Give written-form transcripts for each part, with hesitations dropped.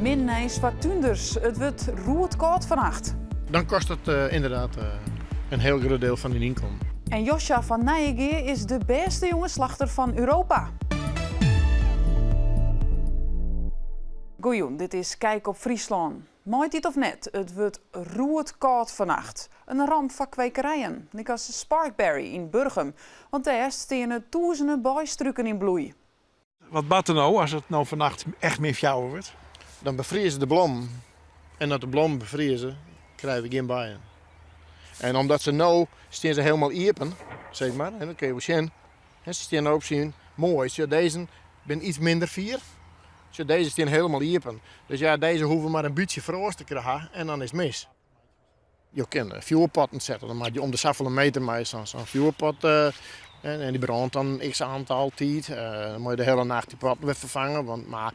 Min neis wat tuinders. Het wordt roerd koud vannacht. Dan kost het inderdaad een heel groot deel van die inkomen. En Josja van Nijengeer is de beste jonge slachter van Europa. Goejoen, dit is Kijk op Friesland. Mooi dit of net, het wordt roerd koud vannacht. Een ramp van kwekerijen, net als Sparkberry in Burgum. Want daar staan duizenden bijstruiken in bloei. Wat bad er nou als het nou vannacht echt meer fjouwer wordt? Dan bevriezen de bloem. En dat de bloem bevriezen, krijgen we geen bijen. En omdat ze nou staan ze helemaal iepen, zeg maar, en dat kun je wel zien. En ze staan erop zien, mooi. Zo deze ben iets minder vier. Zo deze staan helemaal iepen. Dus ja, deze hoeven maar een beetje frost te krijgen en dan is het mis. Je kan vuurpotten zetten, dan maak je om de zoveel meter met zo'n vuurpot. En die brandt dan x aantal tijd. Dan moet je de hele nacht die pot weer vervangen. Maar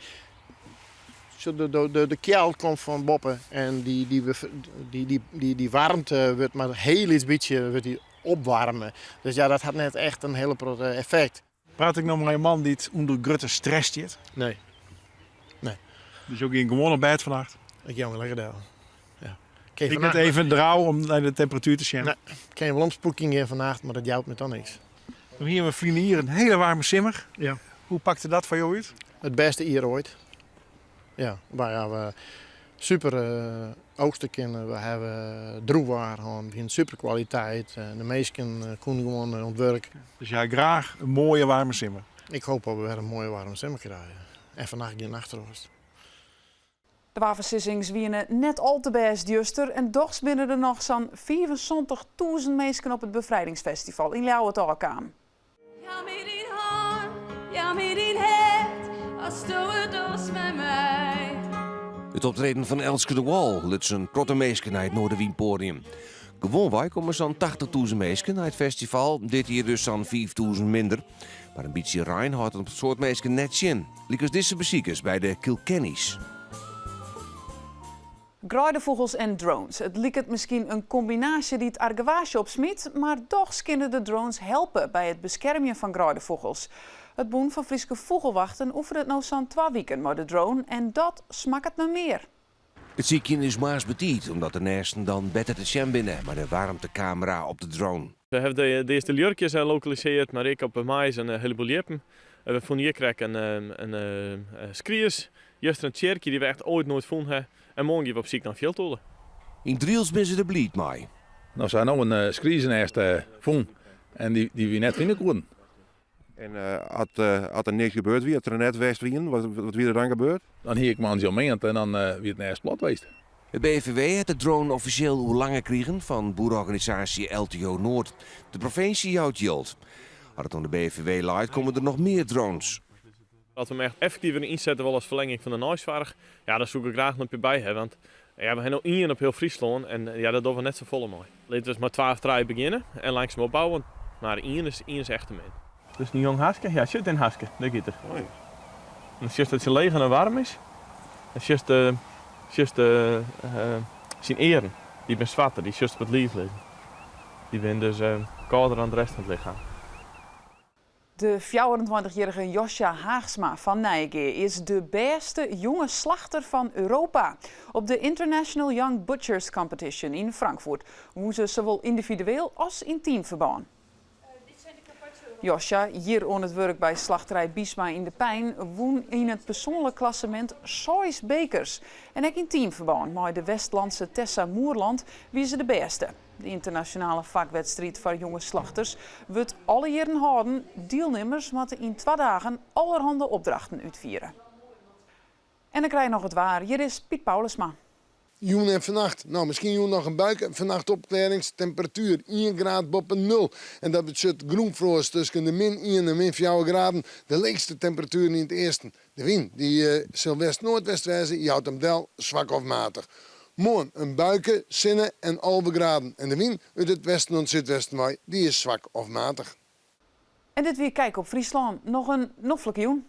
de kjeld komt van boppen en die warmte wordt maar heel iets beetje opwarmen. Dus ja, dat had net echt een hele grote effect. Praat ik nou maar een man die het onder grote stress zit? Nee. Dus ook in gewoon op bed vannacht? Ik kan wel lekker doen. Ja. Ik ben even drauw om naar de temperatuur te zien. Nee, ik kan wel omspoeking in vannacht, maar dat jouwt me dan niks. Hier hebben we vrienden hier een hele warme simmer. Ja. Hoe pakte dat van jou uit? Het beste hier ooit. Ja, waar we super oogsten kennen. We hebben droewaar, we hebben super kwaliteit. De meesten kunnen gewoon ontwerken. Dus jij graag een mooie warme simmer? Ik hoop dat we weer een mooie warme simmer krijgen. En vannacht geen nachtrust. De wapenssissings wienen net al te best juster en toch binnen er nog zo'n 75.000 mensen op het bevrijdingsfestival in Ljouwertalkaam. Ja, met die hand, ja, met die hart, als doe het dus met mij. Het optreden van Elske de Wal luidt zijn grote meesken naar het Noorderwienpodium. Gewoonweg komen zo'n 80.000 meesken naar het festival, dit hier dus zo'n 5.000 minder. Maar een beetje rein houdt het op het soort meesken net in. Liekers deze beziekers bij de Kilkennies. Graaidevogels en drones. Het lijkt misschien een combinatie die het argewaasje opsmiet, maar toch kunnen de drones helpen bij het beschermen van graaidevogels. Het boen van Frieske Vogelwachten oefent het nou zo'n 2 weken met de drone en dat smaakt het naar meer. Het ziekje is maas betiet, omdat de nesten dan beter te zien binnen, maar de warmtecamera op de drone. We hebben de eerste jurkjes gelokaliseerd, maar ik op mais een heleboel jeppen. We vonden hier krijgen een skriers, juist een tjerkje die we echt ooit nooit vonden hebben. En morgen gaan we op ziek naar Veldtolen. In Driels ben ze de blied mee. Nou, zijn nou een skriers eerst vonden en die we net vinden konden. En had er niks gebeurd, wie had er net west wien, wat wie er dan gebeurd? Dan hier ik maar een meent en dan wie het eerst plat geweest. Het BVW heeft de drone officieel hoe langer kregen van boerenorganisatie LTO Noord. De provincie houdt yield. Als het om de BVW laait, komen er nog meer drones. Dat we hem echt effectiever inzetten wel als verlenging van de Noisvaardig, ja, daar zoek ik graag nog bij hebben. Want ja, we hebben nog één op heel Friesland en ja, dat doen we net zo volle mooi. Laten we maar 12 draaien beginnen en langzaam opbouwen. Maar één is echt ermee. Dus een jong haske, ja, zit in haske, dat gaat er. Mooi. Dan zie je dat ze leeg en warm is. Dan zie je zijn eren, die ben zwatter, die zie je op het lief liggen. Die ben dus kouder dan de rest van het lichaam. De 24-jarige Josja Haagsma van Nijengeer is de beste jonge slachter van Europa. Op de International Young Butchers Competition in Frankfurt woen ze zowel individueel als in teamverband. Josja, hier aan het werk bij slachterij Biesma in de Pijn, woon in het persoonlijk klassement 6 bekers. En ook in teamverband met de Westlandse Tessa Moerland wie ze de beste. De internationale vakwedstrijd voor jonge slachters wordt alle jaren houden. Deelnemers moeten in 2 dagen allerhande opdrachten uitvieren. En dan krijg je nog het waar. Hier is Piet Paulusma. Joen en vannacht. Nou, misschien joen nog een buik. Vannacht opklaringstemperatuur 1 graad boven 0. En dat betekent groenfrost tussen de min 1 en min 4 graden. De leegste temperatuur in het eerste. De wind die zal west-noordwest wijzen. Je houdt hem wel zwak of matig. Morgen een buiken, zinnen en 11 graden. En de wind uit het westen en zuidwesten die is zwak of matig. En dit weer Kijk op Friesland. Nog een noffelijke joen.